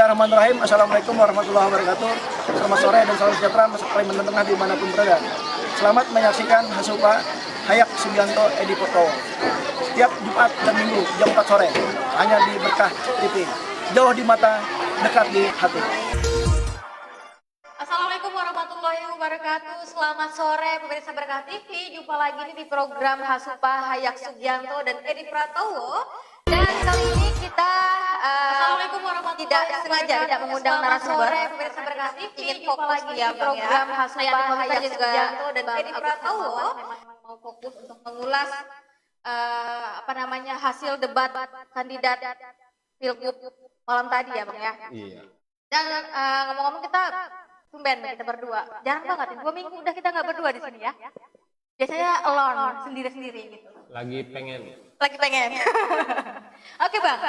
Bismillahirrahmanirrahim. Assalamualaikum warahmatullahi wabarakatuh. Selamat sore dan salam sejahtera masyarakat Kalimantan Tengah dimanapun berada. Selamat menyaksikan Hasupa Hayak Sugianto Edi Prabowo setiap Jumat dan Minggu jam 4 sore hanya di Berkah TV. Jauh di mata, dekat di hati. Assalamualaikum warahmatullahi wabarakatuh. Selamat sore pemirsa Berkah TV. Jumpa lagi nih di program Hasupa Hayak Sugianto dan Edi Prabowo. Dan kali ini kita tidak sengaja tidak mengundang narasumber. Pemirsa Berkah TV ingin fokus di program Hasupa Hayak Sugianto dan Edi Prabowo. Mau fokus untuk mengulas hasil debat kandidat Pilgub malam tadi ya Bang ya. Iya. Dan ngomong-ngomong kita tumben kita berdua. Jarang banget, 2 minggu udah kita nggak berdua di sini ya. Biasanya alone, sendiri-sendiri gitu. Lagi pengen. Oke Bang,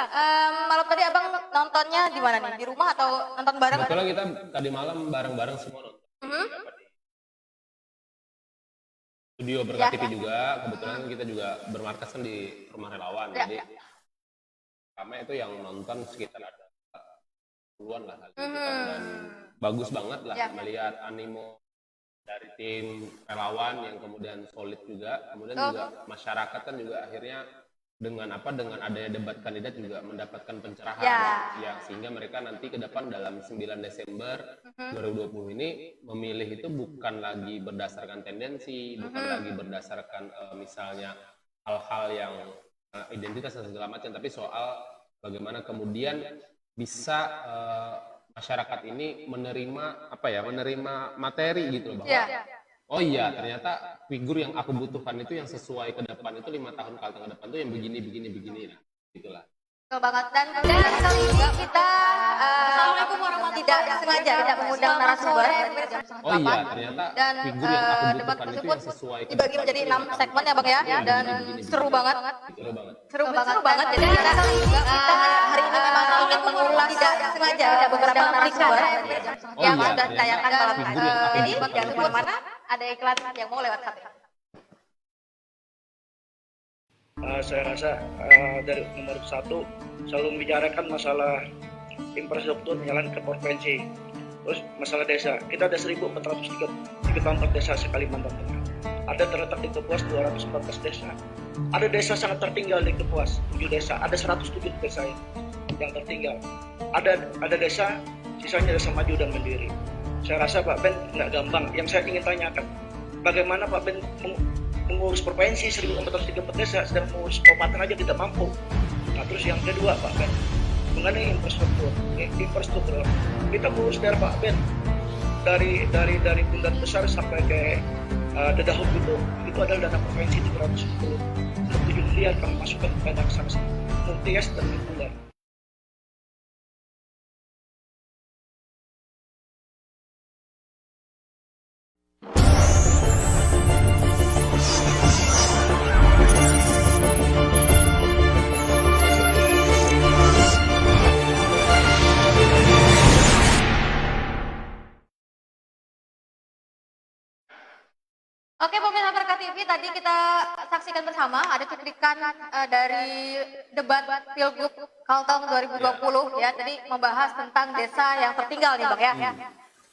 malam tadi Abang nontonnya di mana nih? Di rumah atau nonton bareng? Kebetulan kita tadi malam bareng-bareng semua nonton. Studio Berkah TV juga, kebetulan kita juga bermarkas kan di Rumah Relawan. Jadi kami itu yang nonton sekitar ada puluhan lah kali gitu kan. Dan bagus banget lah melihat animo dari tim relawan yang kemudian solid juga, kemudian juga masyarakat kan juga akhirnya dengan adanya debat kandidat juga mendapatkan pencerahan ya sehingga mereka nanti ke depan dalam 9 Desember 2020 ini memilih itu bukan lagi berdasarkan tendensi, bukan lagi berdasarkan misalnya hal-hal yang identitas dan segala macam, tapi soal bagaimana kemudian bisa masyarakat ini menerima materi gitu loh, bahwa oh iya ternyata figur yang aku butuhkan itu yang sesuai ke depan itu 5 tahun ke depan itu yang begini nah gitulah. Betul banget. Dan kali ini kita tidak sengaja tidak mengundang narasumber. Oh iya ternyata dan figur yang aku debat butuhkan itu tersebut yang sesuai ke dibagi depan menjadi 6 segmen ya Bang ya. Dan seru banget. Seru banget. Jadi kita hari ini memang ingin mengulas tidak sengaja ada beberapa narasumber yang sudah ditayangkan malam tadi. Jadi jangan kemana-mana, ada iklan yang mau lewat satu. Saya rasa dari nomor 1 selalu membicarakan masalah infrastruktur jalan ke provinsi, terus masalah desa. Kita ada 1.434 desa se-Kalimantan Tengah. Ada terletak di Kapuas 214 desa. Ada desa sangat tertinggal di Kapuas 7 desa. Ada 107 desa yang tertinggal. Ada desa sisanya desa maju dan mandiri. Saya rasa Pak Ben nggak gampang. Yang saya ingin tanyakan, bagaimana Pak Ben mengurus provinsi 1.434 desa, sedang mengurus kabupaten aja tidak mampu. Nah terus yang kedua Pak Ben, mengenai infrastruktur kita mengurus daerah Pak Ben dari Bundaran Besar sampai ke Dedahuk itu adalah dana provinsi 310 miliar kami masukkan ke dana sanksi Multias dan Reguler. Oke, pemirsa Berkah TV, tadi kita saksikan bersama ada cuplikan dari debat Pilgub Kalteng 2020 ya. Tadi membahas tentang desa yang tertinggal nih Bang ya.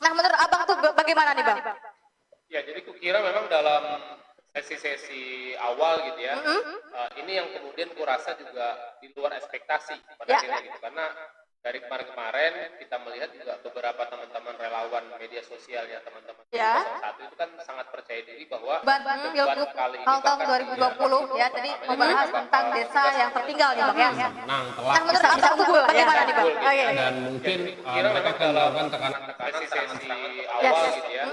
Nah, menurut Abang tuh bagaimana nih Bang? Ya, jadi kukira memang dalam sesi-sesi awal gitu ya, ini yang kemudian kurasa juga di luar ekspektasi pada akhirnya gitu, karena dari kemarin kita melihat juga beberapa teman-teman relawan media sosial ya, teman-teman 01 itu kan sangat percaya diri bahwa Pilgub Kalteng 2020 ya, tadi membahas tentang desa yang tertinggal nih Bang ya. Nah, Menurut Abang tuh bagaimana nih Bang? Dan mungkin mereka akan melakukan tekanan-tekanan sesi awal gitu ya.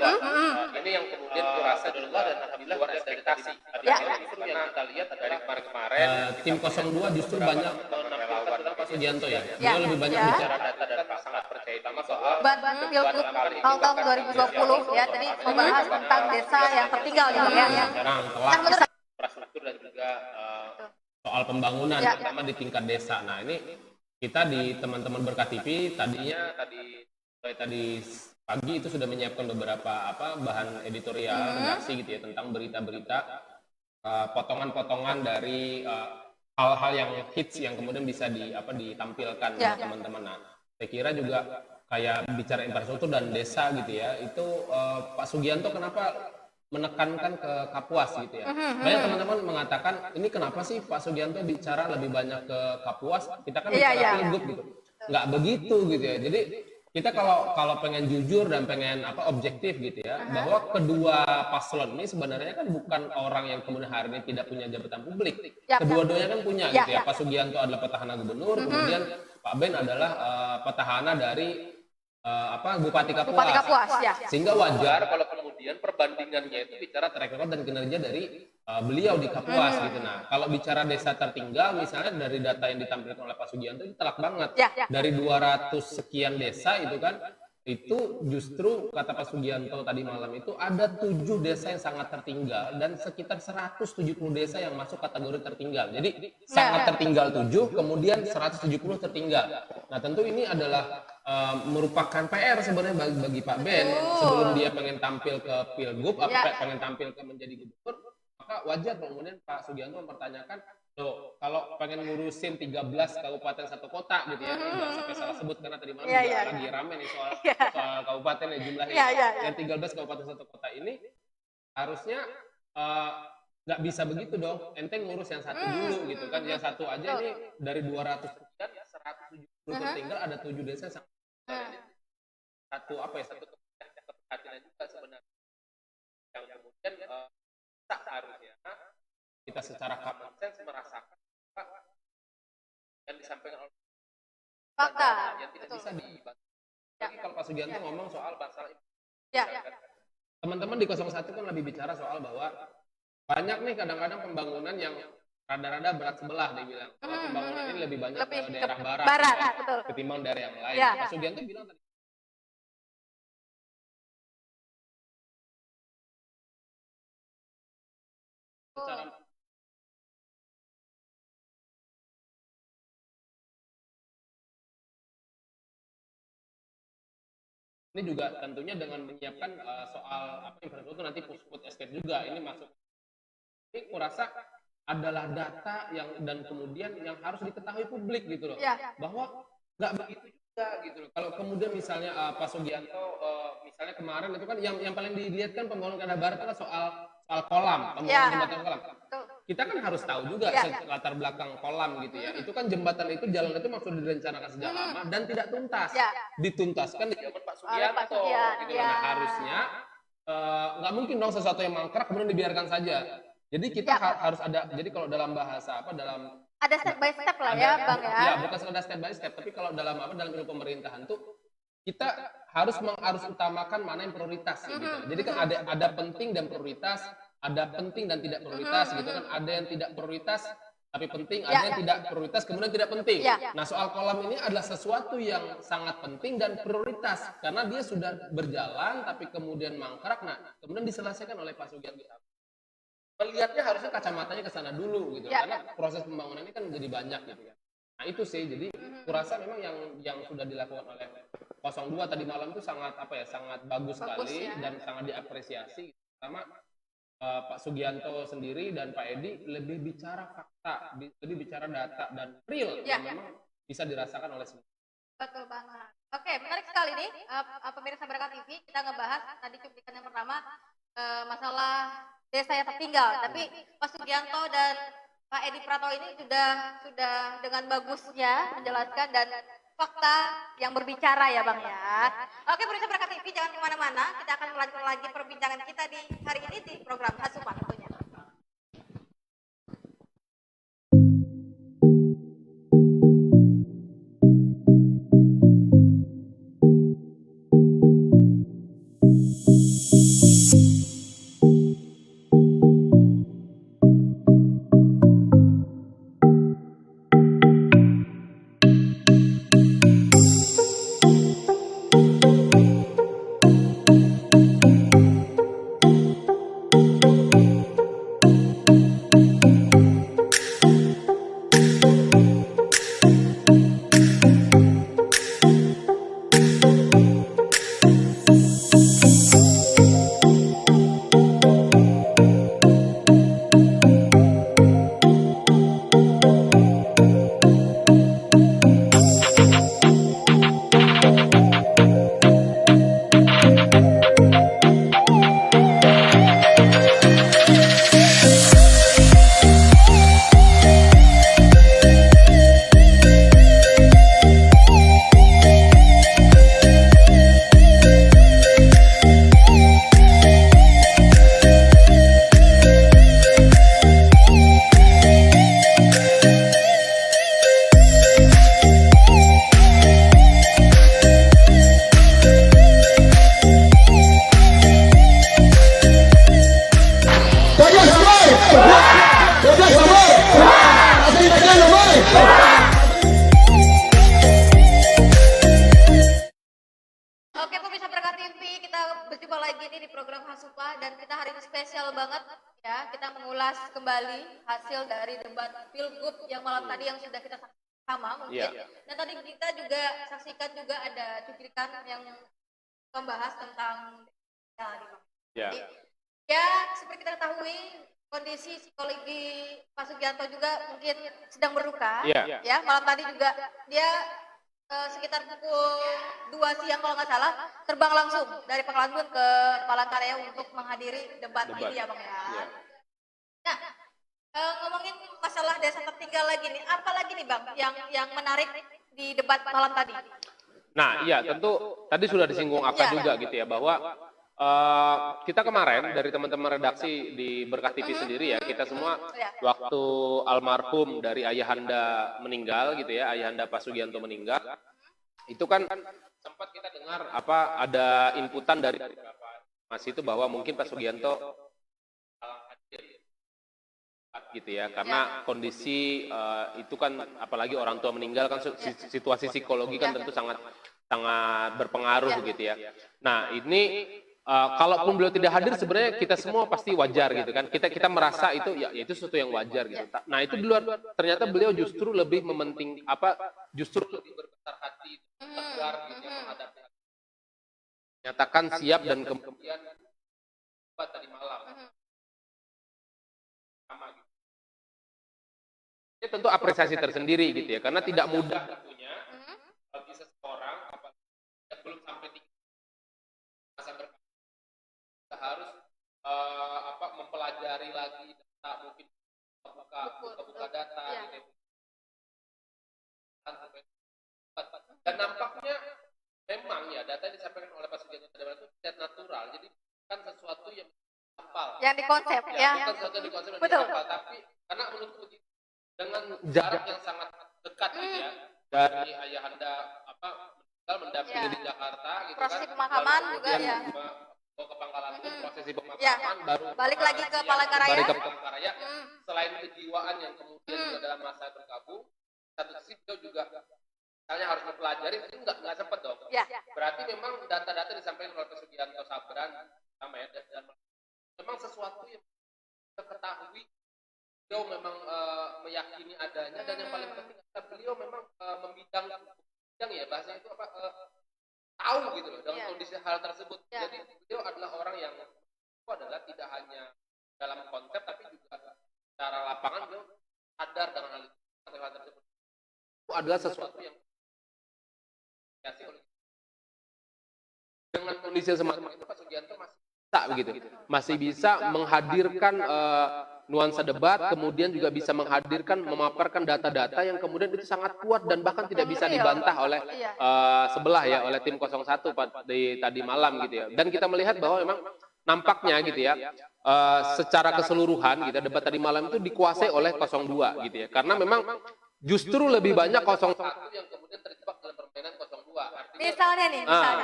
Ini yang kemudian kurasa di luar dan alhamdulillah luar ekspektasi. Karena kita lihat dari kemarin tim 02 justru banyak relawan Pak Sugianto ya. Dia lebih banyak bicara data-data, sangat percaya sama soal Pilgub Kalteng 2020 ya, tadi membahas tentang desa yang tertinggal nih Bang ya. Menurut infrastruktur dan juga soal pembangunan terutama di tingkat desa. Nah, ini kita di teman-teman Berkah TV tadi pagi itu sudah menyiapkan beberapa bahan editorial redaksi gitu ya tentang berita-berita potongan-potongan dari hal-hal yang hits yang kemudian bisa ditampilkan teman-teman. Nah, Saya kira juga kayak bicara infrastruktur dan desa gitu ya, itu Pak Sugianto kenapa menekankan ke Kapuas gitu ya. Banyak teman-teman mengatakan ini kenapa sih Pak Sugianto bicara lebih banyak ke Kapuas, kita kan Iya, bicara iya. pilgub gitu. Nggak begitu gitu ya. Jadi kita kalau pengen jujur dan pengen objektif gitu ya, bahwa kedua paslon ini sebenarnya kan bukan orang yang kemudian hari ini tidak punya jabatan publik. Yap, Kedua-duanya kan punya Yap, gitu ya. yap. Pak Sugianto adalah petahana gubernur, kemudian Pak Ben adalah petahana dari Bupati Kapuas. Bupati Kapuas, ya. Sehingga wajar kalau kemudian perbandingannya itu bicara track record dan kinerja dari beliau di Kapuas gitu. Nah, kalau bicara desa tertinggal misalnya dari data yang ditampilkan oleh Pak Sugianto itu telak banget. Ya, ya. Dari 200 sekian desa itu kan, itu justru kata Pak Sugianto tadi malam itu ada 7 desa yang sangat tertinggal dan sekitar 170 desa yang masuk kategori tertinggal. Jadi sangat tertinggal 7, kemudian 170 tertinggal. Nah, tentu ini adalah merupakan PR sebenarnya bagi Pak Ben sebelum dia pengen tampil ke Pilgub, pengen tampil ke menjadi gubernur, maka wajar kemudian Pak Sugianto mempertanyakan, loh kalau pengen ngurusin 13 kabupaten satu kota gitu ya, nggak sampai salah sebut karena tadi malam juga lagi rame nih soal kabupaten ya jumlahnya, yang 13 kabupaten satu kota ini harusnya nggak bisa begitu dong, ente ngurus yang satu dulu gitu kan, yang satu aja ini dari 200 sekian ya 170 tertinggal ada 7 desa yang satu keprihatinan juga sebenarnya yang kemudian tak harusnya kita secara common sense merasakan yang disampaikan oleh Fakta. yang tidak bisa dibantu. Tapi kalau Pak Sugianto ngomong soal masalah Ya. teman-teman di 01 kan lebih bicara soal bahwa banyak nih kadang-kadang pembangunan yang rada-rada berat sebelah dia bilang. Kalau pembangunan ini lebih banyak ke daerah barat, ya, betul. ketimbang daerah yang lain. Ya. Pak Sugianto bilang tadi secara ini juga tentunya dengan menyiapkan soal infrastruktur nanti food estate juga ini masuk. Ini kurasa adalah data yang dan kemudian yang harus diketahui publik gitu loh, bahwa nggak begitu juga gitu loh. Kalau kemudian misalnya Pak Sugianto misalnya kemarin itu kan yang paling dilihat kan pembangunan daerah barat adalah soal kolam, pembangunan jembatan kolam. Kita kan harus tahu juga latar belakang kolam gitu ya. Itu kan jembatan itu jalan itu maksud direncanakan sejak lama dan tidak tuntas. Dituntaskan di zaman Pak Sugianto gitu. Nah, harusnya nggak mungkin dong sesuatu yang mangkrak kemudian dibiarkan saja. Jadi kita harus ada, jadi kalau dalam bahasa dalam ada step by step lah ya Bang ya. Ya, bukan sekedar step by step, tapi kalau dalam ilmu pemerintahan tuh kita harus utamakan mana yang prioritas gitu. Jadi kan ada penting dan prioritas, ada penting dan tidak prioritas gitu kan. Ada yang tidak prioritas tapi penting, ada yang tidak prioritas kemudian tidak penting. Nah, soal kolam ini adalah sesuatu yang sangat penting dan prioritas karena dia sudah berjalan tapi kemudian mangkrak. Nah, kemudian diselesaikan oleh Pak Sugianto. Melihatnya harusnya kacamatanya ke sana dulu gitu karena proses pembangunan ini kan jadi banyak gitu ya. Nah, itu sih jadi kurasa memang yang sudah dilakukan oleh 02 tadi malam itu sangat sangat bagus sekali dan sangat diapresiasi. Sama Pak Sugianto sendiri dan Pak Edi lebih bicara fakta, lebih bicara data dan real yang memang bisa dirasakan oleh semua. Betul banget. Oke, menarik sekali nih pemirsa Berkat TV, kita ngebahas tadi cuplikan yang pertama masalah desa yang tertinggal, tapi Pak Sugianto dan Pak Edi Pratowo ini sudah dengan bagusnya menjelaskan dan fakta yang berbicara ya Bang ya. Oke, pemirsa Berkat TV jangan kemana-mana, kita akan melanjutkan lagi perbincangan kita di hari ini di program Hasupa tentunya. berjumpa lagi nih di program Hasupa dan kita hari ini spesial banget ya. Kita mengulas kembali hasil dari debat Pilgub yang malam tadi yang sudah kita saksikan sama mungkin. Dan tadi kita juga saksikan juga ada cuplikan yang membahas tentang ya, seperti kita ketahui kondisi psikologi Pak Sugianto juga mungkin sedang berduka. Ya, malam tadi juga dia sekitar pukul 2 siang kalau nggak salah terbang langsung dari Pangkalan ke Palangkaraya untuk menghadiri debat ini ya Bang ya. Nah, ngomongin masalah desa tertinggal lagi nih, apa lagi nih Bang yang menarik di debat malam tadi? Nah, iya tentu tadi sudah disinggung Aka juga gitu ya, bahwa kita kemarin dari teman-teman redaksi di Berkah TV sendiri ya, kita semua waktu almarhum dari ayahanda meninggal gitu ya, ayahanda Pak Sugianto meninggal, itu kan sempat kita dengar apa ada inputan dari beberapa masih itu bahwa mungkin Pak Sugianto gitu ya, karena kondisi itu kan apalagi orang tua meninggal kan situasi psikologi kan tentu sangat berpengaruh gitu ya. Nah ini kalaupun beliau tidak hadir sebenarnya kita semua pasti wajar gitu kan, kita merasa itu ya itu sesuatu yang wajar gitu. Nah itu di luar, ternyata beliau justru lebih mementing justru lebih berbesar hati, tegar gitu ya menghadapi, nyatakan siap dan kemudian tadi malam sama gitu. Ini tentu apresiasi tersendiri gitu ya, karena tidak mudah tentunya bagi seseorang belum sampai masa kita harus mempelajari lagi data, mungkin buka data gitu. Dan nampaknya memang ya data yang disampaikan oleh Pak Sugianto itu tidak natural, jadi kan sesuatu yang hafal yang dikonsep ya. Bukan sesuatu yang dikonsep dan Betul. dihafal, tapi karena menurutku begitu, dengan jarak yang sangat dekat gitu ya, dari ayahanda mendampingi di Jakarta gitu Proses kan, pemakaman lalu juga kemudian ya. bawa ke Pangkalan prosesi pemakaman, Ya. baru Balik lagi ke Palangkaraya. balik ke Palangkaraya. Selain kejiwaan yang kemudian juga dalam masa bergabung, satu sisi beliau juga misalnya harus mempelajari, itu nggak sempat dong. Ya. Berarti memang data-data disampaikan oleh Pak Sugianto Sabran sama ya, dan memang sesuatu yang kita ketahui, beliau memang meyakini adanya, dan yang paling penting beliau memang membidang ya, bahasanya itu tahu gitu loh dalam kondisi hal tersebut. Jadi beliau adalah orang yang itu adalah tidak hanya dalam konsep tapi juga secara lapangan beliau sadar dengan hal tersebut. Itu adalah sesuatu yang dengan kondisi semacam itu Pak Sugianto masih bisa menghadirkan nuansa debat, kemudian juga bisa menghadirkan, memaparkan data-data yang kemudian itu sangat kuat dan bahkan tidak bisa dibantah oleh sebelah ya, oleh tim 01 di tadi malam gitu ya. Dan kita melihat bahwa memang nampaknya gitu ya, secara keseluruhan gitu, debat tadi malam itu dikuasai oleh 02 gitu ya, karena memang justru lebih banyak 01 yang kemudian terjebak dalam permainan 02. Artinya, misalnya nih,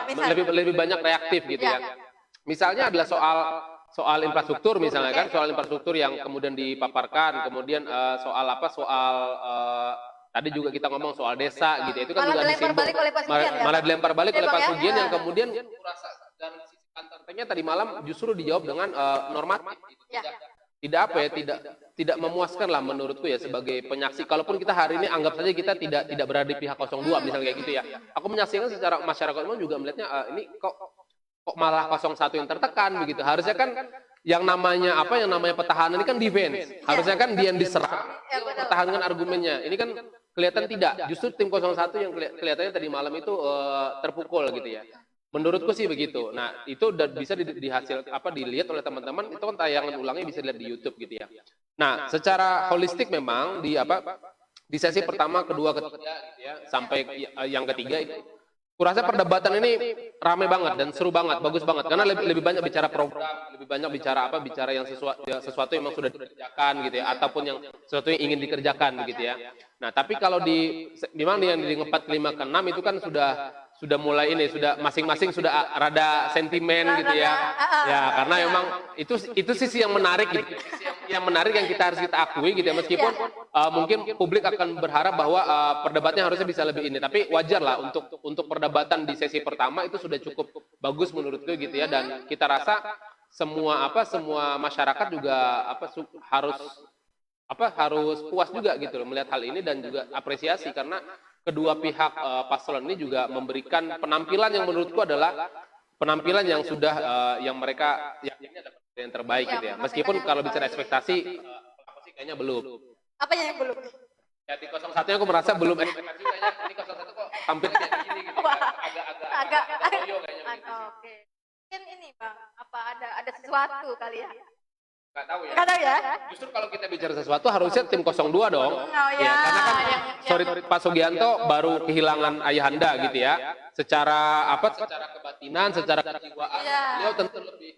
misalnya. lebih banyak reaktif gitu ya. Misalnya adalah soal infrastruktur misalnya kan, soal infrastruktur yang kemudian dipaparkan, kemudian soal tadi juga kita ngomong soal desa gitu, itu kan juga disinggung, malah dilempar balik oleh Pak Sugian yang kemudian kurasa dan sisi kantornya tadi malam justru dijawab dengan normatif gitu. Tidak tidak memuaskan lah menurutku ya sebagai penyaksi. Kalaupun kita hari ini anggap saja kita tidak berada di pihak 02 misalnya kayak gitu ya, aku menyaksikan secara masyarakat umum juga melihatnya ini kok malah 01 yang tertekan begitu. Harusnya kan yang namanya petahana ini kan defense. Harusnya kan dia yang diserang, pertahankan argumennya. Ini kan kelihatan tidak. Justru tim 01 yang kelihatannya tadi malam itu terpukul gitu ya. Menurutku sih begitu. Nah, itu bisa dilihat oleh teman-teman, itu kan tayangan ulangnya bisa dilihat di YouTube gitu ya. Nah, secara holistik memang di sesi pertama, kedua, ketiga gitu ya, sampai yang ketiga itu kurasa perdebatan ini ramai banget dan seru banget, bagus banget, karena lebih banyak bicara program, lebih banyak bicara yang sesuatu yang memang sudah dikerjakan gitu ya, ataupun yang sesuatu yang ingin dikerjakan begitu ya. Nah, tapi kalau memang yang di 4, 5, ke 6 itu kan sudah mulai ini, sudah masing-masing sudah rada sentimen gitu ya. Ya, karena memang itu sisi yang menarik gitu. yang menarik yang kita harus kita akui gitu ya, meskipun mungkin publik akan berharap bahwa perdebatannya harusnya bisa lebih ini, tapi wajar lah untuk perdebatan di sesi pertama itu sudah cukup bagus menurutku gitu ya, dan kita rasa semua masyarakat juga harus puas juga gitu loh melihat hal ini, dan juga apresiasi karena kedua pihak paslon ini juga memberikan penampilan yang menurutku adalah penampilan yang sudah yang mereka yakini adalah yang terbaik gitu ya. Meskipun kalau bicara ekspektasi apa sih kayaknya belum. Apa yang belum? Ya di 01 aku merasa belum ekspektasi kayaknya, ini 01 kok tampil kayak gini gitu. Agak loyo kayaknya begitu. Oke. Mungkin ini Bang, apa ada sesuatu kali ya? Enggak tahu ya. Enggak tahu ya? Justru kalau kita bicara sesuatu harusnya tim 02 dong. Oh Ya, ya. karena kan sorry Pak Sugianto baru kehilangan ayahanda gitu ya. Secara kebatinan, secara kejiwaan, Iya. beliau tentu lebih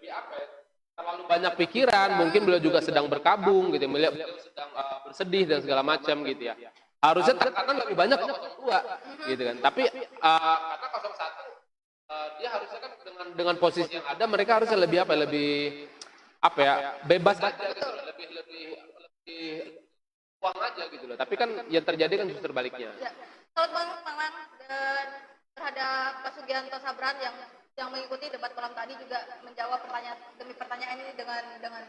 apa ya? Terlalu banyak pikiran, mungkin beliau juga sedang berkabung gitu, beliau sedang bersedih dan segala macam gitu ya. Harusnya tekanan lebih banyak ke 02 gitu kan. Tapi karena 01 dia harusnya kan dengan posisi yang ada, mereka harusnya lebih bebas aja gitu, lebih uang aja gitu loh. Tapi kan yang terjadi kan justru baliknya. Ya. Selamat malam Maman, dan terhadap Pak Sugianto Sabran yang mengikuti debat malam tadi juga menjawab pertanyaan demi pertanyaan ini dengan dengan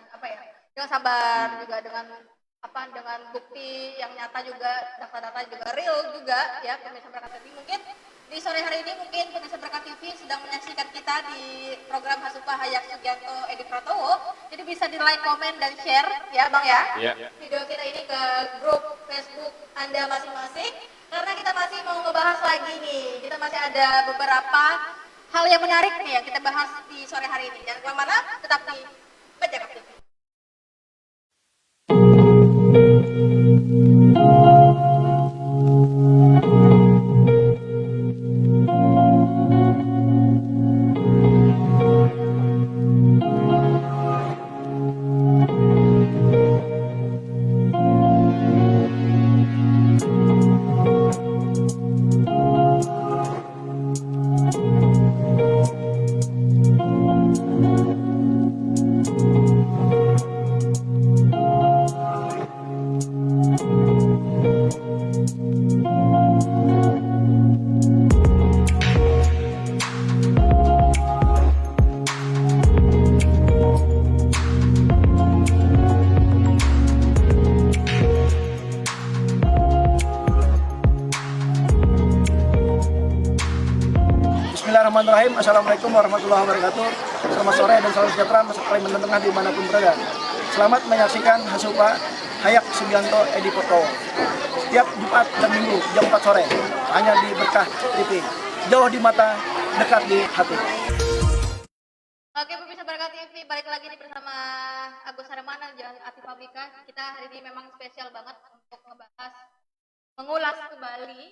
sabar, juga dengan bukti yang nyata, juga data-data juga real juga ya pemirsa Berkat TV. Mungkin di sore hari ini pemirsa Berkat TV sedang menyaksikan kita di program Hasupah Hayak Sugianto Edi Pratowo. Jadi bisa di like, komen, dan share ya Bang ya. Iya. Video kita ini ke grup Facebook Anda masing-masing. Karena kita masih mau ngebahas lagi nih. Kita masih ada beberapa hal yang menarik nih yang kita bahas di sore hari ini. Jangan kemana-mana, tetap di Berkat TV. Bismillahirrahmanirrahim. Assalamualaikum warahmatullahi wabarakatuh. Selamat sore dan salam sejahtera Masa Kalimantan Tengah dimanapun berada. Selamat menyaksikan Hasupah Hayak Sugianto Edi Pratowo setiap Jumat dan Minggu jam 4 sore hanya di Berkah TV. Jauh di mata, dekat di hati. Oke pemirsa Berkat TV, balik lagi nih bersama Agus Harmana dan Atif Fabrika. Kita hari ini memang spesial banget untuk mengulas kembali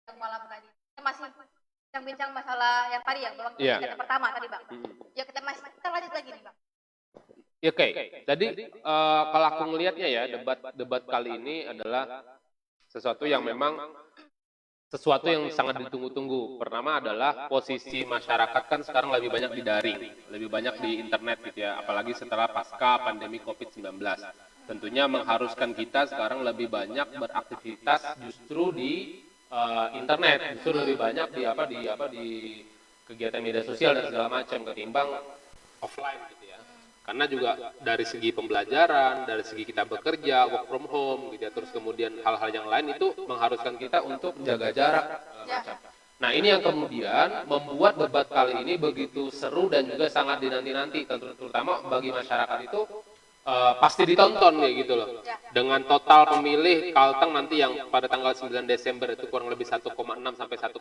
yang malam tadi. Kita masih bincang-bincang masalah yang tadi ya, belum yang pertama tadi Bang. Ya kita lanjut lagi nih Bang. Ya oke. Jadi kalau aku melihatnya ya, debat kali ini adalah sesuatu yang sangat ditunggu-tunggu. Pertama adalah posisi masyarakat kan sekarang lebih banyak di daring, lebih banyak di internet gitu ya, apalagi setelah pasca pandemi COVID-19. Tentunya mengharuskan kita sekarang lebih banyak beraktivitas justru di internet, justru lebih banyak di kegiatan media sosial dan segala macam ketimbang offline gitu ya. Karena juga dari segi pembelajaran, dari segi kita bekerja, work from home gitu ya, terus kemudian hal-hal yang lain itu mengharuskan kita untuk jaga jarak macam. Nah, ini yang kemudian membuat debat kali ini begitu seru dan juga sangat dinanti-nanti, terutama bagi masyarakat itu pasti ditonton ya gitu loh. Dengan total pemilih Kalteng nanti yang pada tanggal 9 Desember itu kurang lebih 1,6 sampai 1,7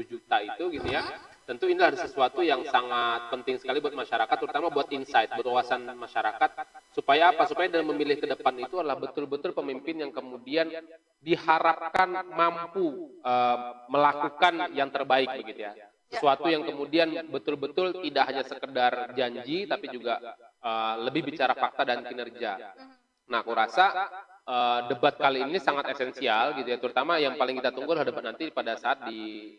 juta itu gitu ya. Tentu ini adalah sesuatu yang sangat penting sekali buat masyarakat, terutama buat insight, berwawasan masyarakat, supaya apa? Supaya dalam memilih ke depan itu adalah betul-betul pemimpin yang kemudian diharapkan mampu melakukan yang terbaik begitu ya. Sesuatu yang kemudian betul-betul tidak hanya sekedar janji, tapi juga lebih bicara fakta dan kinerja. Nah, aku rasa debat kali ini sangat esensial gitu ya, terutama yang paling kita tunggu adalah debat nanti pada saat di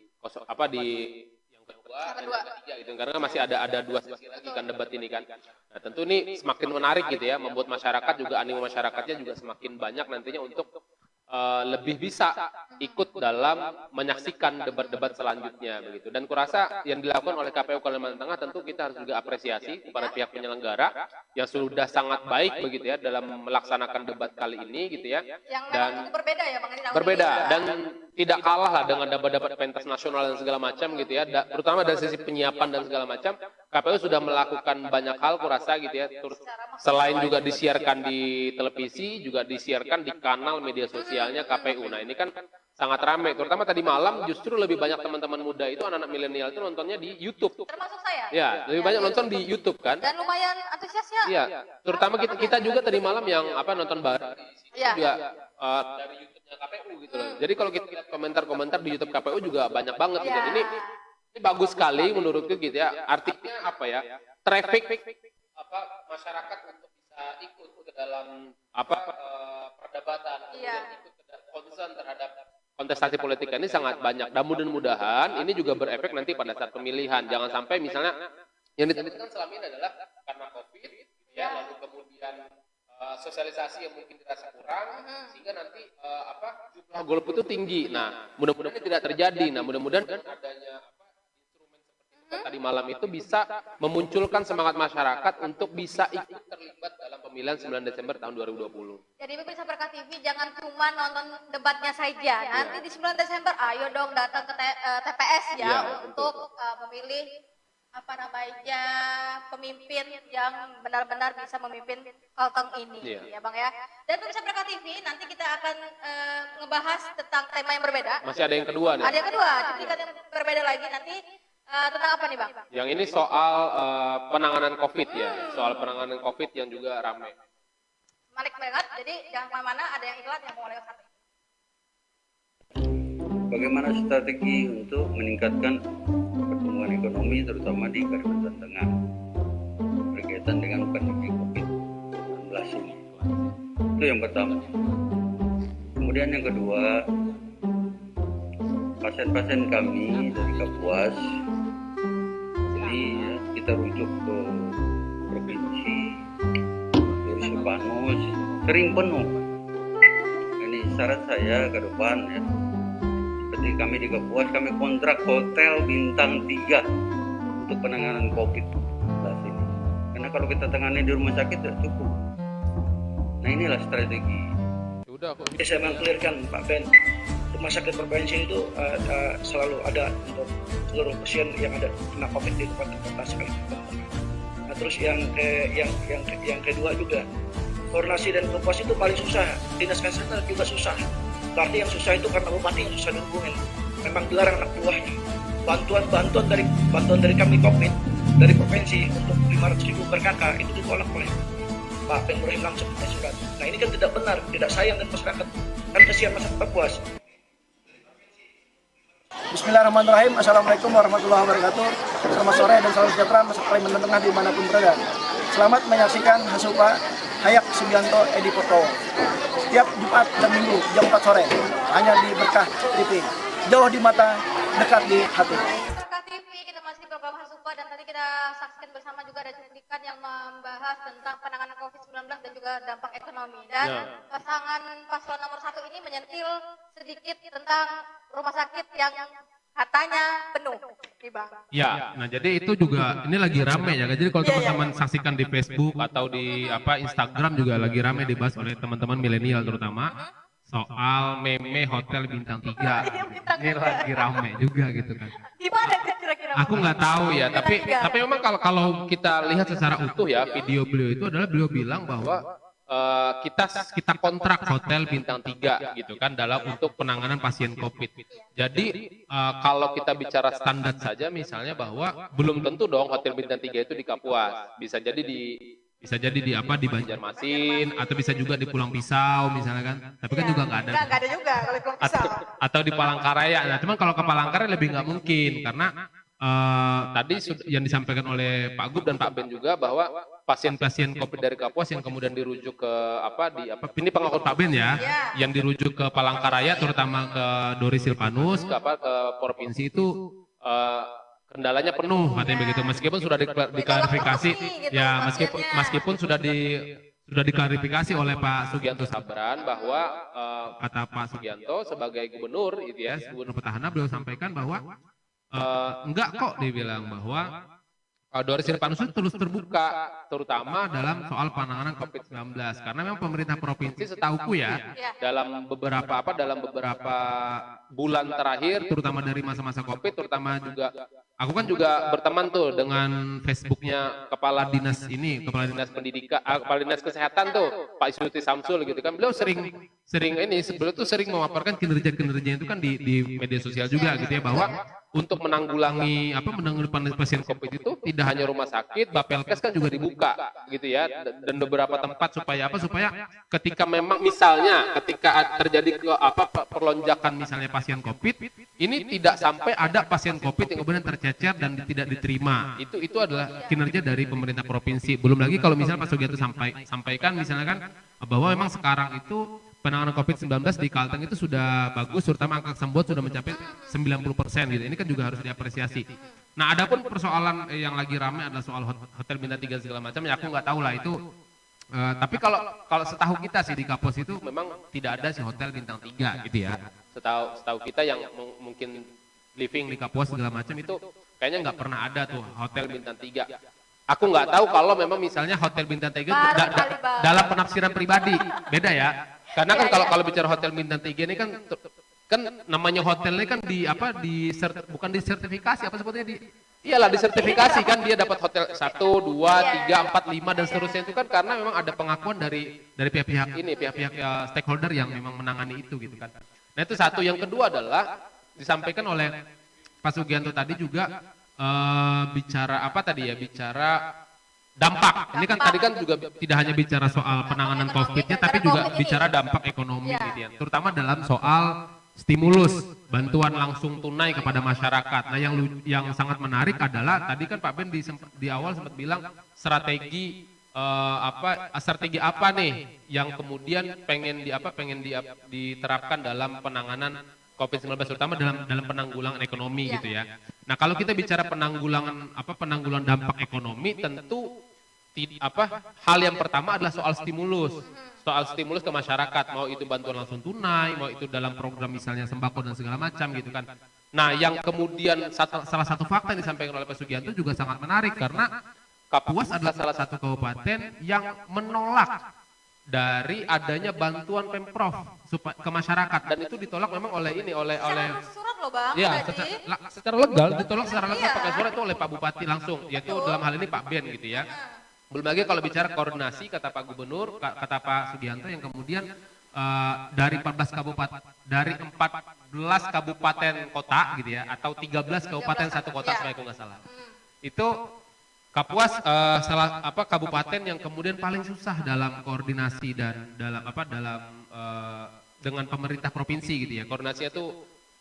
yang kedua dan yang ketiga gitu. Karena masih ada dua sesi lagi kan debat ini kan. Nah, tentu ini semakin menarik gitu ya, membuat masyarakat juga animo masyarakatnya juga semakin banyak nantinya untuk lebih bisa ikut dalam menyaksikan debat-debat selanjutnya begitu. Dan kurasa yang dilakukan oleh KPU Kalimantan Tengah tentu kita harus juga apresiasi kepada pihak penyelenggara yang sudah sangat baik begitu ya dalam melaksanakan debat kali ini gitu ya. Yang memang Dan cukup berbeda ya Bang ini. berbeda dan tidak kalah lah dengan debat-debat pentas nasional dan segala macam gitu ya. Terutama dari sisi penyiapan dan segala macam, KPU sudah melakukan banyak hal kurasa gitu ya. Selain juga disiarkan di televisi, juga disiarkan di kanal media sosialnya KPU. Nah, ini kan sangat ramai, terutama tadi malam justru lebih banyak teman-teman muda itu, anak-anak milenial itu nontonnya di YouTube. Termasuk saya. Ya, lebih banyak nonton di YouTube kan. Dan lumayan antusias ya. Iya, terutama kita juga tadi malam yang nonton bareng Iya. juga dari YouTube-nya KPU gitu loh. Jadi kalau kita lihat komentar-komentar di YouTube KPU juga banyak banget gitu. Iya. Ini bagus sekali menurutku gitu ya. Artinya apa ya? Traffic masyarakat untuk bisa ikut ke dalam perdebatan, Iya. ikut concern terhadap kontestasi politik ini sangat banyak. Dan mudah-mudahan ini juga berefek nanti pada saat pemilihan. Jangan sampai misalnya yang ditakutkan selama ini adalah karena COVID, gitu ya, lalu kemudian sosialisasi yang mungkin dirasa kurang, sehingga nanti jumlah golput itu tinggi. Nah, mudah-mudahan tidak terjadi. Nah, mudah-mudahan adanya instrumen seperti itu tadi malam itu bisa memunculkan semangat masyarakat untuk bisa ikut terlibat dalam pemilihan 9 Desember tahun 2020. Jadi pemirsa Berkah TV jangan cuma nonton debatnya saja. Nanti di 9 Desember ayo dong datang ke TPS ya Iya, untuk memilih pemimpin yang benar-benar bisa memimpin Kalteng ini ya Bang ya. Dan pemirsa Berkah TV nanti kita akan ngebahas tentang tema yang berbeda. Masih ada yang kedua nih. Ada yang kedua, jadi yang berbeda lagi nanti tentang apa nih Bang? Yang ini soal penanganan COVID ya, soal penanganan COVID yang juga ramai. Menarik banget, jadi jangan kemana-mana, ada yang iklan yang mau lewat satu. Bagaimana strategi untuk meningkatkan pertumbuhan ekonomi terutama di Kalimantan Tengah berkaitan dengan pandemi COVID-19 ini. Itu yang pertama. Kemudian yang kedua, pasien-pasien kami dari Kapuas ini ya, kita rujuk ke provinsi Silpanus sering penuh. Ini saran saya ke depan ya. Seperti kami di Kapuas, kami kontrak hotel bintang 3 untuk penanganan COVID-19 ini. Karena kalau kita tangani di rumah sakit tidak cukup. Nah inilah strategi. Udah kok. Saya mengklirkan Pak Ben, rumah sakit provinsi itu selalu ada untuk seluruh pasien yang ada kena COVID di Kabupaten Kota Kalimantan Tengah. Nah terus yang kedua juga koordinasi dan Kapuas itu paling susah, dinas kesehatan juga susah. Berarti yang susah itu karena bupati yang susah dihubungin. Memang dilarang anak buahnya. Bantuan dari kami COVID dari provinsi untuk 500.000 per kakak itu ditolak oleh Pak Ben Ibrahim langsung pakai surat. Nah ini kan tidak benar, tidak sayang dan masyarakat kan kasihan masyarakat Kapuas. Bismillahirrahmanirrahim. Assalamualaikum warahmatullahi wabarakatuh. Selamat sore dan salam sejahtera masyarakat Kalimantan Tengah dimanapun berada. Selamat menyaksikan Hasupa Hayak Sugianto Edi Poto setiap Jumat dan Minggu jam 4 sore hanya di Berkah TV. Jauh di mata, dekat di hati. Berkah TV, kita masih di program Hasupa dan tadi kita saksikan bersama juga ada cuplikan yang membahas tentang penanganan COVID-19 dan juga dampak ekonomi. Dan pasangan paslon nomor 1 ini menyentil sedikit tentang rumah sakit yang katanya penuh di Bang. Ya, nah jadi itu juga ini lagi rame ya. Jadi kalau teman-teman saksikan di Facebook atau di Instagram juga lagi rame dibahas oleh teman-teman milenial terutama soal meme hotel bintang 3. Ini lagi rame juga gitu kan. Gimana kira-kira? Aku nggak tahu ya, tapi memang kalau kita lihat secara utuh ya video beliau itu adalah beliau bilang bahwa kita kontrak hotel bintang 3 gitu kan dalam untuk penanganan pasien COVID. Jadi kalau kita bicara standar saja misalnya bahwa belum tentu dong hotel bintang 3 itu di Kapuas. Bisa jadi di Banjarmasin atau bisa juga di Pulang Pisau misalnya kan. Tapi kan juga nggak ada. Nggak ada juga kalau di Pulang Pisau. Atau di Palangkaraya. Nah, cuman kalau ke Palangkaraya lebih nggak mungkin karena tadi yang disampaikan oleh Pak Gub dan Pak Ben juga bahwa pasien-pasien COVID dari Kapuas yang kemudian dirujuk ke ini pengakuan Pak Ben ya, yang dirujuk ke Palangkaraya terutama ke Dori Silpanus ke provinsi itu kendalanya penuh katanya begitu, meskipun sudah diklarifikasi gitu ya, pasiennya. meskipun sudah diklarifikasi oleh Pak Sugianto Sabran bahwa kata Pak Sugianto sebagai gubernur gitu ya, gubernur petahana, beliau sampaikan bahwa enggak kok, dia bilang bahwa Doris Panus terus terbuka, terutama dalam soal penanganan COVID-19. Karena memang pemerintah provinsi, setahuku ya, dalam beberapa bulan terakhir, terutama dari masa-masa COVID, terutama juga, aku kan juga berteman tuh dengan Facebooknya Kepala Dinas Pendidikan, Kepala Dinas Kesehatan tuh, Pak Isyuti Samsul gitu kan. Beliau sering memaparkan kinerja-kinerja itu kan di media sosial juga gitu ya, bahwa untuk menanggulangi pasien COVID itu tidak hanya rumah sakit, Bapelkes kan juga dibuka gitu ya, dan beberapa tempat supaya ketika memang misalnya ketika terjadi perlonjakan misalnya pasien COVID, ini tidak sampai ada pasien COVID yang kemudian tercecer dan tidak diterima. Itu adalah kinerja dari pemerintah provinsi. Belum lagi kalau misalnya Pak Sugianto sampaikan misalnya kan bahwa memang sekarang itu penanganan COVID-19 di Kalteng itu sudah bagus, terutama angka kesembuhan sudah mencapai 90% gitu. Ini kan juga harus diapresiasi. Nah, adapun persoalan yang lagi ramai adalah soal hotel bintang 3 segala macam, ya aku nggak tahu lah itu. Tapi kalau setahu kita sih di Kapos itu memang tidak ada si hotel bintang 3 gitu ya. Setahu kita yang mungkin living di Kapos segala macam itu kayaknya nggak pernah ada tuh hotel bintang 3. Aku nggak tahu kalau memang misalnya hotel bintang 3 dalam penafsiran pribadi, beda ya. Karena kan kalau bicara hotel bintang 3 ini kan namanya hotelnya kan bukan disertifikasi apa sebetulnya disertifikasi kan, dia dapat hotel 1, 2, 3, 4, 5 dan seterusnya itu kan karena memang ada pengakuan dari pihak-pihak stakeholder yang memang menangani itu gitu kan. Nah, itu satu. Yang kedua adalah disampaikan oleh Pak Sugianto tadi juga bicara dampak. Ini kan tadi kan juga tidak hanya bicara soal penanganan COVID-nya, tapi juga bicara dampak ekonomi gitu ya. Terutama dalam soal stimulus, bantuan langsung tunai kepada masyarakat. Nah, yang sangat menarik adalah tadi kan Pak Ben di awal sempat bilang strategi apa nih yang kemudian pengen diterapkan dalam penanganan COVID-19, terutama dalam penanggulangan ekonomi gitu ya. Nah, kalau kita bicara penanggulangan dampak ekonomi, tentu hal yang pertama adalah soal stimulus ke masyarakat, mau itu bantuan langsung tunai, mau itu dalam program misalnya sembako dan segala macam gitu kan. Nah, yang kemudian salah satu fakta yang disampaikan oleh Pak Sugianto juga sangat menarik karena Kapuas adalah salah satu kabupaten yang menolak dari adanya bantuan Pemprov ke masyarakat, dan itu ditolak memang oleh surat loh Bang. Ya, secara legal ditolak secara legal pakai surat itu oleh Pak Bupati langsung, yaitu dalam hal ini Pak Ben gitu ya. Belum lagi kalau bicara koordinasi, kata Pak Gubernur, kata Pak Sugianto yang kemudian dari 14 kabupaten kota gitu ya, atau 13 kabupaten satu kota supaya aku nggak salah. Itu Kapuas kabupaten yang kemudian paling susah dalam koordinasi dan dengan pemerintah provinsi gitu ya. Koordinasinya tuh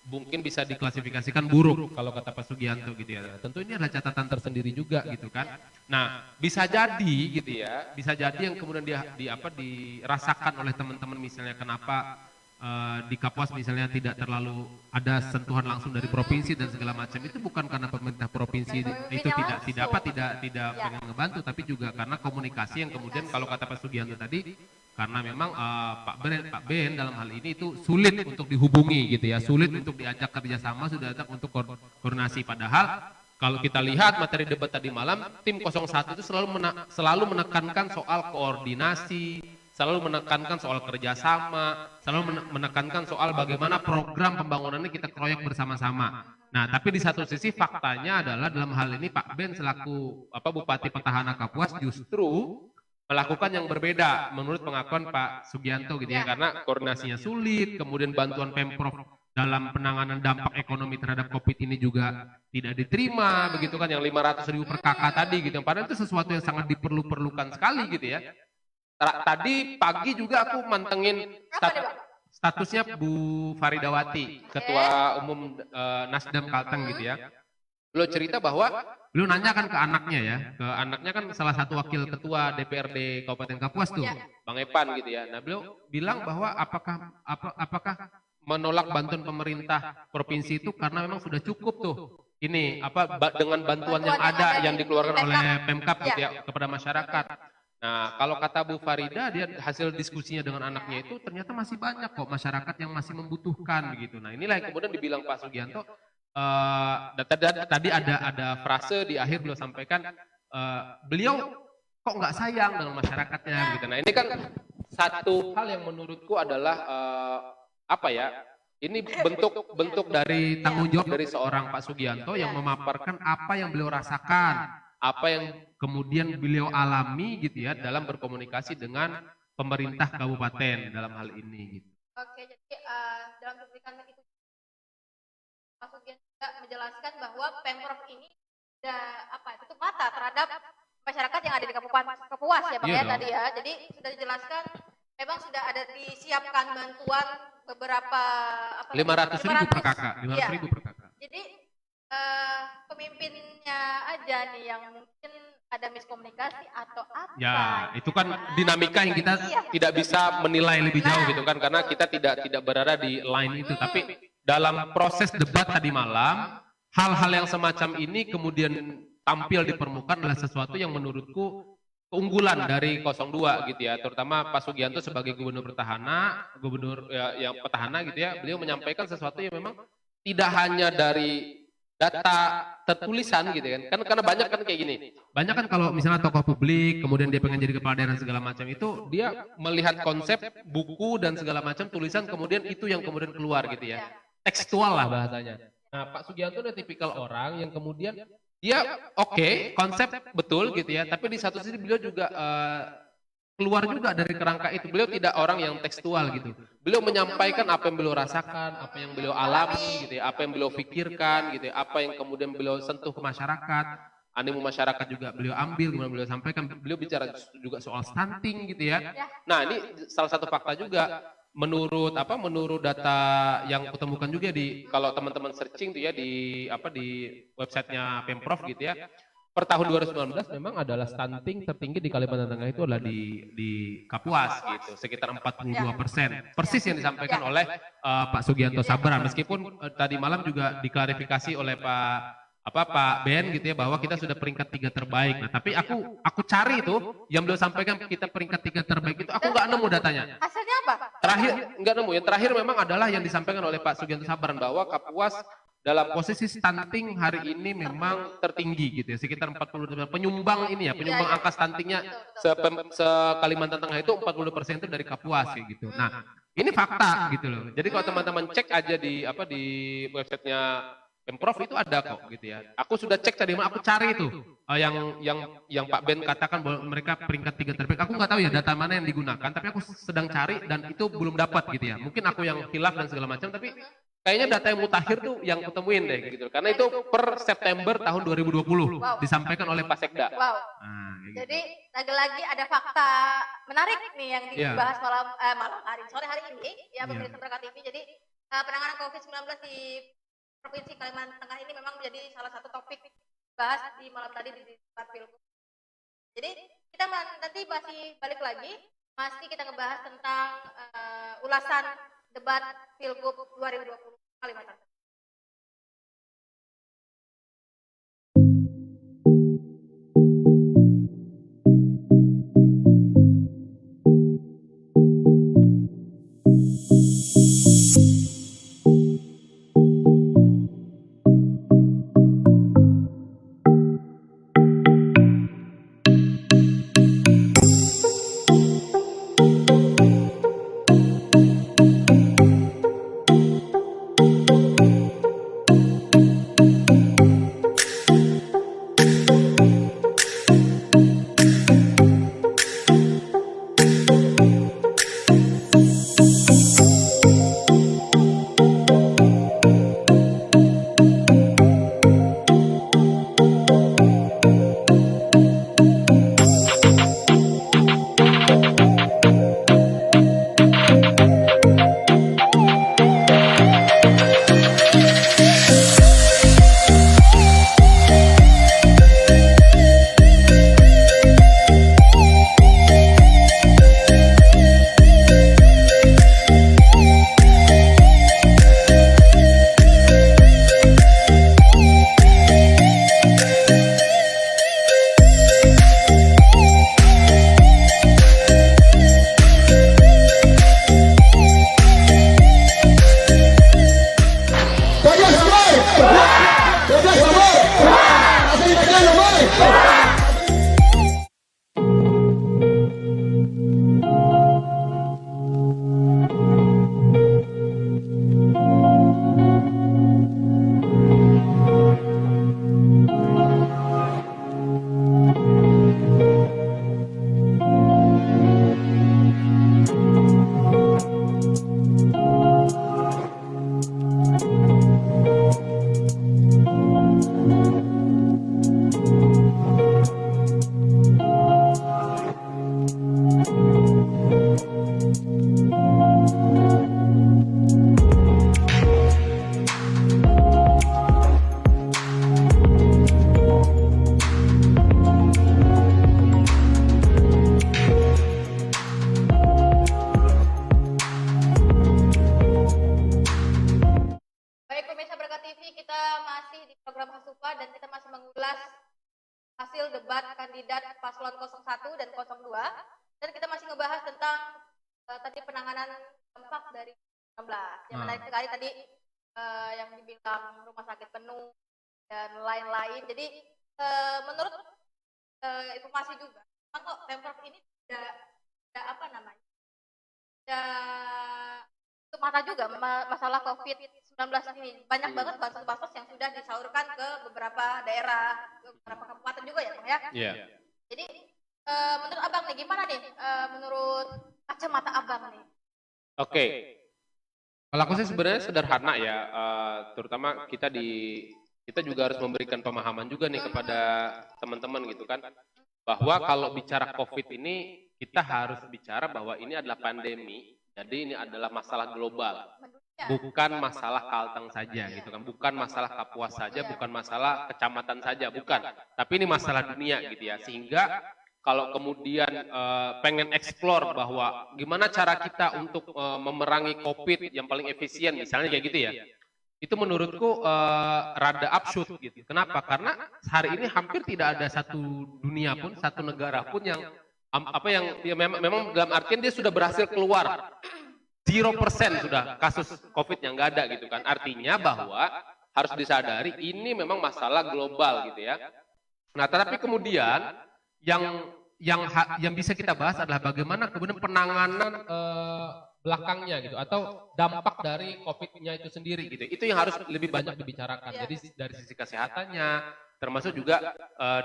mungkin bisa diklasifikasikan buruk kalau kata Pak Sugianto gitu ya. Tentu ini adalah catatan tersendiri juga gitu kan. Nah, bisa jadi gitu ya, bisa jadi yang kemudian dirasakan oleh teman-teman misalnya kenapa di Kapuas misalnya tidak terlalu ada sentuhan langsung dari provinsi dan segala macam, itu bukan karena pemerintah provinsi itu tidak pengen ngebantu, tapi juga karena komunikasi yang kemudian kalau kata Pak Sugianto tadi, karena memang Pak Ben dalam hal ini itu sulit untuk dihubungi gitu ya, sulit untuk diajak kerjasama, sudah ada untuk koordinasi. Padahal kalau kita lihat materi debat tadi malam, tim 01 itu selalu menekankan soal koordinasi, selalu menekankan soal kerjasama, selalu menekankan soal bagaimana program pembangunannya kita keroyok bersama-sama. Nah, tapi di satu sisi faktanya adalah dalam hal ini Pak Ben selaku Bupati Petahana Kapuas justru melakukan yang berbeda menurut pengakuan Pak Sugianto gitu ya, karena koordinasinya sulit, kemudian bantuan Pemprov dalam penanganan dampak ekonomi terhadap COVID ini juga tidak diterima, begitu kan, yang 500.000 per kakak tadi gitu. Padahal itu sesuatu yang sangat diperlukan sekali gitu ya. Tadi pagi juga aku mantengin statusnya Bu Faridawati, Ketua Umum Nasdem Kalteng gitu ya. Beliau cerita bahwa beliau nanyakan ke anaknya ya, kan salah satu wakil ketua DPRD Kabupaten Kapuas tuh, Bang Epan gitu ya. Nah, beliau bilang bahwa apakah menolak bantuan pemerintah provinsi itu karena memang sudah cukup tuh ini dengan bantuan yang ada yang dikeluarkan oleh Pemkap gitu ya kepada masyarakat. Nah, kalau kata Bu Farida, dia hasil diskusinya dengan anaknya itu ternyata masih banyak kok masyarakat yang masih membutuhkan gitu. Nah, inilah yang kemudian dibilang Pak Sugianto. Tadi ada frase di akhir beliau sampaikan, beliau kok nggak sayang dengan masyarakatnya gitu. Nah, ini kan satu hal yang menurutku adalah ini bentuk dari tanggung jawab dari seorang Pak Sugianto yang memaparkan apa yang beliau rasakan, apa yang kemudian beliau alami gitu ya dalam berkomunikasi dengan pemerintah kabupaten dalam hal ini gitu. Oke, jadi dalam cuplikan itu Pak Sugianto juga menjelaskan bahwa Pemprov ini sudah tutup mata terhadap masyarakat yang ada di Kabupaten Kapuas ya Bang ya tadi ya. Jadi sudah dijelaskan memang sudah ada disiapkan bantuan beberapa 500.000 per kakak, 500.000 per kakak. Jadi pemimpinnya aja nih yang mungkin ada miskomunikasi atau apa. Ya, itu kan dinamika yang kita tidak bisa menilai lebih jauh gitu kan karena kita tidak berada di line itu. Tapi dalam proses debat tadi malam, hal-hal yang semacam ini kemudian tampil di permukaan adalah sesuatu yang menurutku keunggulan dari 02 gitu ya, terutama Pak Sugianto sebagai gubernur yang petahana gitu ya, beliau menyampaikan sesuatu yang memang tidak hanya dari data tertulisan gitu kan karena banyak kan kayak gini. Banyak kan kalau misalnya tokoh publik kemudian dia pengen jadi kepala daerah segala macam itu dia melihat konsep buku dan segala macam tulisan kemudian itu yang kemudian keluar gitu ya. Tekstual lah bahasanya. Nah, Pak Sugianto adalah tipikal orang yang kemudian dia konsep betul gitu ya, tapi di satu sisi beliau juga keluar juga dari kerangka itu. Beliau tidak orang yang tekstual gitu. Beliau menyampaikan apa yang beliau rasakan, apa yang beliau alami gitu ya, apa yang beliau pikirkan gitu ya, apa yang kemudian beliau sentuh ke masyarakat, animo masyarakat juga beliau ambil, kemudian beliau sampaikan. Beliau bicara juga soal stunting gitu ya. Nah, ini salah satu fakta juga. Menurut data yang kutemukan juga kalau teman-teman searching tuh ya di websitenya Pemprov gitu ya, per tahun 2019 memang adalah stunting tertinggi di Kalimantan Tengah itu adalah di Kapuas gitu, sekitar 42%. Persis yang disampaikan oleh Pak Sugianto Sabran, meskipun tadi malam juga diklarifikasi oleh Pak Ben gitu ya bahwa kita sudah peringkat 3 terbaik. Nah, tapi aku cari itu yang beliau sampaikan kita peringkat 3 terbaik itu aku nggak nemu datanya. Hasilnya apa? Terakhir nggak nemu. Yang terakhir memang adalah yang disampaikan oleh Pak Sugianto Sabran bahwa Kapuas dalam posisi stunting hari ini memang tertinggi gitu ya, sekitar 40%. Penyumbang ini ya, penyumbang angka stuntingnya se Kalimantan Tengah itu 40% itu dari Kapuas kayak gitu. Nah, ini fakta gitu loh. Jadi kalau teman-teman cek aja di websitenya Pemprov itu ada kok gitu ya. Aku sudah cek tadi, aku cari itu yang Pak Ben katakan bahwa mereka peringkat 3 terbaik. Aku nggak tahu ya data mana yang digunakan, tapi aku sedang cari dan itu belum dapat gitu ya. Mungkin aku yang hilaf dan segala macam, tapi kayaknya data yang mutakhir tuh yang ketemuin deh gitu. Karena itu per September tahun 2020 disampaikan oleh Pak Sekda. Wow. Nah, gitu. Jadi lagi-lagi ada fakta menarik nih yang dibahas sore hari ini ya pemirsa Berkat TV. Jadi penanganan COVID-19 di Provinsi Kalimantan Tengah ini memang menjadi salah satu topik bahas di malam tadi di debat Pilgub. Jadi kita nanti masih balik lagi, masih kita ngebahas tentang ulasan debat Pilgub 2020 Kalimantan Tengah. hasil debat kandidat paslon 01 dan 02, dan kita masih ngebahas tentang tadi penanganan dampak dari 19. Yang menarik sekali tadi yang dibilang rumah sakit penuh dan lain-lain. Jadi menurut informasi juga, kok Pemprov ini tidak apa namanya, tutup mata juga masalah COVID-19 ini. Banyak banget bansos-bansos yang sudah disalurkan ke beberapa daerah, ke beberapa kabupaten juga ya Bang ya. Iya. Jadi menurut Abang nih gimana nih, menurut kacamata Abang nih? Oke. Kalau aku sih sebenarnya sederhana ya, terutama kita juga harus memberikan pemahaman juga nih kepada teman-teman gitu kan, bahwa kalau bicara COVID ini kita harus bicara bahwa ini adalah pandemi, jadi ini adalah masalah global, bukan masalah Kalteng saja gitu kan, bukan masalah Kapuas saja, bukan masalah kecamatan saja, bukan, tapi ini masalah dunia gitu ya. Sehingga kalau kemudian pengen eksplor bahwa gimana cara kita untuk memerangi COVID yang paling efisien misalnya kayak gitu ya, itu menurutku rada absurd gitu. Kenapa? Karena hari ini hampir tidak ada satu dunia pun, satu negara pun yang memang dalam artian dia sudah berhasil keluar 0% sudah kasus COVID yang nggak ada gitu kan. Artinya bahwa harus disadari ini memang masalah global gitu ya. Nah, tetapi kemudian yang bisa kita bahas adalah bagaimana kemudian penanganan belakangnya gitu, atau dampak dari COVID-nya itu sendiri gitu. Itu yang harus lebih banyak dibicarakan. Jadi dari sisi kesehatannya, termasuk juga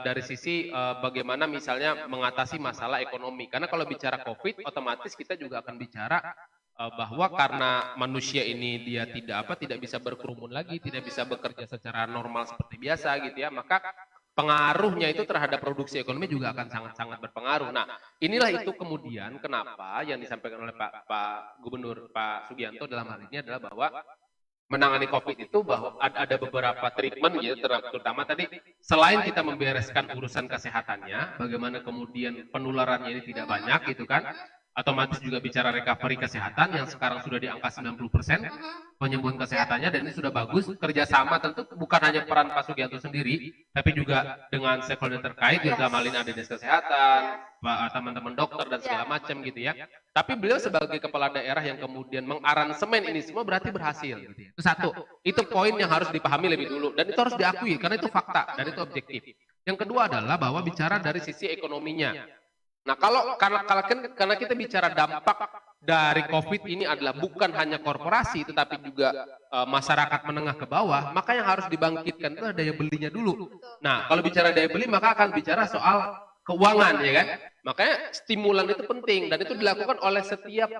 dari sisi bagaimana misalnya mengatasi masalah ekonomi. Karena kalau bicara COVID, otomatis kita juga akan bicara bahwa karena manusia ini dia tidak bisa berkerumun lagi, tidak bisa bekerja secara normal seperti biasa gitu ya, maka pengaruhnya itu terhadap produksi ekonomi juga akan sangat-sangat berpengaruh. Nah, inilah itu kemudian kenapa yang disampaikan oleh Pak Gubernur Pak Sugianto dalam hal ini adalah bahwa menangani COVID itu bahwa ada beberapa treatment ya, terutama tadi selain kita membereskan urusan kesehatannya, bagaimana kemudian penularannya ini tidak banyak gitu kan, otomatis juga bicara recovery kesehatan yang sekarang sudah di angka 90% penyembuhan kesehatannya, dan ini sudah bagus. Kerjasama tentu bukan hanya peran Pak Sugianto sendiri, tapi juga dengan stakeholder terkait, dalam hal ini ada dinas kesehatan, teman-teman dokter dan segala macam gitu ya. Tapi beliau sebagai kepala daerah yang kemudian mengaransemen ini semua berarti berhasil gitu ya. Itu satu, itu poin yang harus dipahami lebih dulu, dan itu harus diakui karena itu fakta dan itu objektif. Yang kedua adalah bahwa bicara dari sisi ekonominya. Nah, karena kita bicara dampak dari COVID ini adalah bukan hanya korporasi, tetapi juga masyarakat menengah ke bawah, maka yang harus dibangkitkan itu daya belinya dulu. Nah, kalau bicara daya beli, maka akan bicara soal keuangan, ya kan? Makanya stimulan itu penting, dan itu dilakukan oleh setiap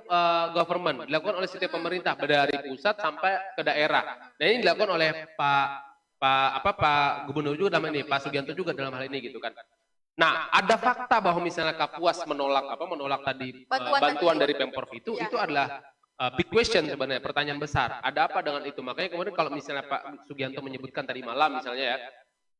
government, dilakukan oleh setiap pemerintah, dari pusat sampai ke daerah. Dan ini dilakukan oleh Pak Gubernur juga dalam ini, Pak Sugianto juga dalam hal ini gitu kan. Nah, ada fakta bahwa misalnya Kapuas menolak tadi bantuan dari Pemprov itu adalah big question sebenarnya, pertanyaan besar. Ada apa dengan itu? Makanya kemudian kalau misalnya Pak Sugianto menyebutkan tadi malam misalnya ya,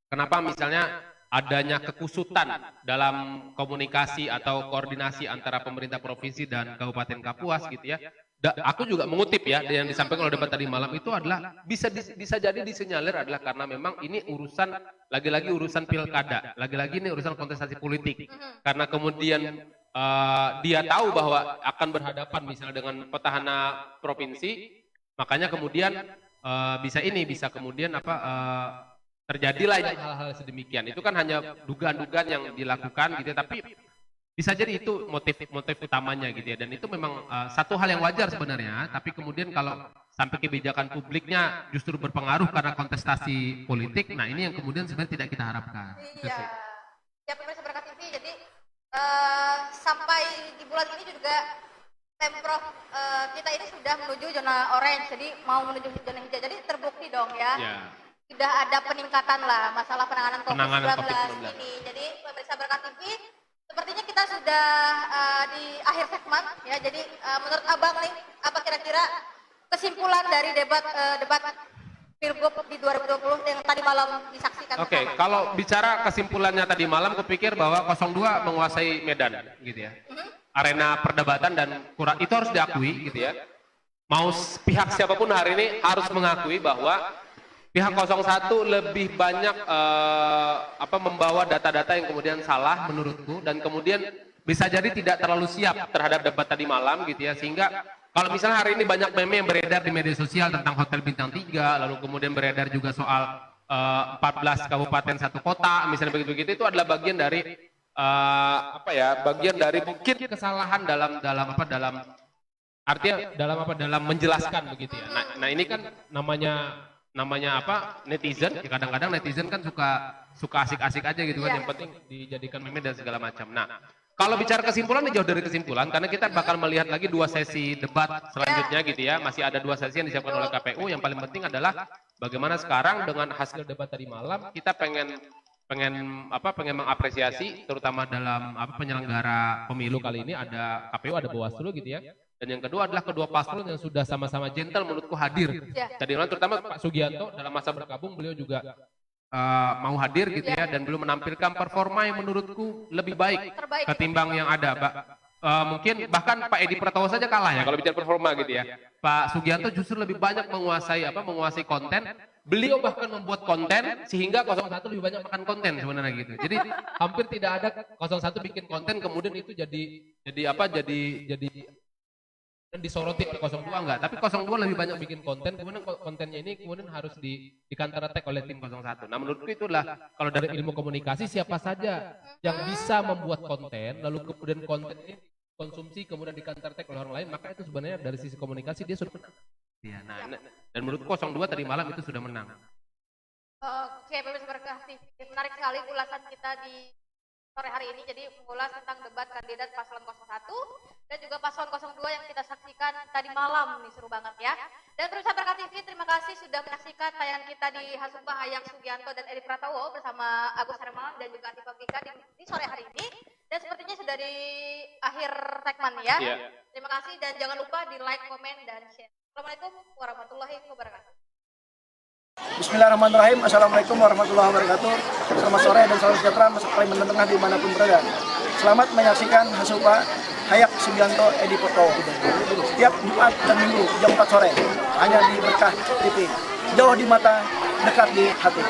kenapa misalnya adanya kekusutan dalam komunikasi atau koordinasi antara pemerintah provinsi dan Kabupaten Kapuas gitu ya. Aku juga mengutip ya, yang disampaikan oleh debat tadi malam itu adalah bisa jadi disinyalir adalah karena memang ini urusan lagi-lagi urusan pilkada, lagi-lagi ini urusan kontestasi politik. Karena kemudian dia tahu bahwa akan berhadapan misalnya dengan petahana provinsi, makanya kemudian bisa kemudian terjadilah hal-hal sedemikian. Itu kan hanya dugaan-dugaan yang dilakukan gitu, tapi bisa jadi itu motif utamanya gitu ya, dan itu memang satu hal yang wajar sebenarnya, tapi kemudian kalau sampai kebijakan publiknya justru berpengaruh karena kontestasi politik, nah ini yang kemudian sebenarnya tidak kita harapkan. Iya, ya pemirsa Berkat TV, jadi sampai di bulan ini juga Pemprov kita ini sudah menuju zona orange, jadi mau menuju zona hijau, jadi terbukti dong ya. Sudah ada peningkatan lah masalah penanganan COVID-19 ini. Jadi pemirsa Berkat TV, sepertinya kita sudah di akhir segmen ya. Jadi menurut Abang nih, apa kira-kira kesimpulan dari debat Pilgub di 2020 yang tadi malam disaksikan? Oke, kalau bicara kesimpulannya tadi malam, kupikir bahwa 02 menguasai Medan gitu ya. Arena perdebatan, dan itu harus diakui gitu ya. Mau pihak siapapun hari ini harus mengakui bahwa pihak 01 lebih banyak membawa data-data yang kemudian salah menurutku, dan kemudian bisa jadi tidak terlalu siap terhadap debat tadi malam gitu ya, sehingga kalau misalnya hari ini banyak meme yang beredar di media sosial tentang Hotel Bintang 3, lalu kemudian beredar juga soal 14 kabupaten satu kota, misalnya begitu-begitu, itu adalah bagian dari bagian dari mungkin kesalahan dalam menjelaskan begitu ya. Nah ini kan namanya netizen, ya kadang-kadang netizen kan suka asik-asik aja gitu kan, yang penting dijadikan meme dan segala macam. Nah, kalau bicara kesimpulan, jauh dari kesimpulan, karena kita bakal melihat lagi 2 sesi debat selanjutnya gitu ya. Masih ada 2 sesi yang disiapkan oleh KPU. Yang paling penting adalah bagaimana sekarang dengan hasil debat tadi malam, kita pengen mengapresiasi, terutama dalam penyelenggara pemilu kali ini, ada KPU, ada Bawaslu gitu ya. Dan yang kedua adalah kedua paslon yang sudah sama-sama gentle menurutku hadir. Tadi malam terutama Pak Sugianto dalam masa bergabung, beliau juga mau hadir gitu ya, dan belum menampilkan performa yang menurutku lebih baik ketimbang yang ada, Pak. Mungkin bahkan Pak Edi Pratowo saja kalah ya kalau bicara performa gitu ya. Pak Sugianto justru lebih banyak menguasai konten. Beliau bahkan membuat konten sehingga 01 lebih banyak makan konten sebenarnya gitu. Jadi hampir tidak ada 01 bikin konten kemudian itu jadi dan disoroti oleh 02 enggak, tapi 02 lebih banyak bikin konten, kemudian kontennya ini kemudian harus di counter attack oleh tim 01. Nah menurutku itulah, kalau dari ilmu komunikasi, siapa saja yang bisa membuat konten, lalu kemudian konten ini konsumsi kemudian di counter attack oleh orang lain, maka itu sebenarnya dari sisi komunikasi dia sudah menang. Ya, dan menurutku 02 tadi malam itu sudah menang. Oke, pemirsa Berkah TV, menarik sekali ulasan kita di sore hari ini, jadi mengulas tentang debat kandidat paslon 01 dan juga paslon 02 yang kita saksikan tadi malam nih, seru banget ya. Dan pemirsa Berkah TV, terima kasih sudah menyaksikan tayangan kita di Hasubah Hayak Sugianto dan Edi Pratowo bersama Agus Hermawan dan juga Ati Fabrika di sore hari ini. Dan sepertinya sudah di akhir segmen ya. Terima kasih dan jangan lupa di like, komen, dan share. Assalamualaikum warahmatullahi wabarakatuh. Bismillahirrahmanirrahim. Assalamualaikum warahmatullahi wabarakatuh. Selamat sore dan salam sejahtera Mas Kalimantan Tengah dimanapun berada. Selamat menyaksikan Hasubah Hayak Sugianto Edi Pratowo setiap Jumat dan Minggu jam 4 sore hanya di Berkah TV. Jauh di mata, dekat di hati.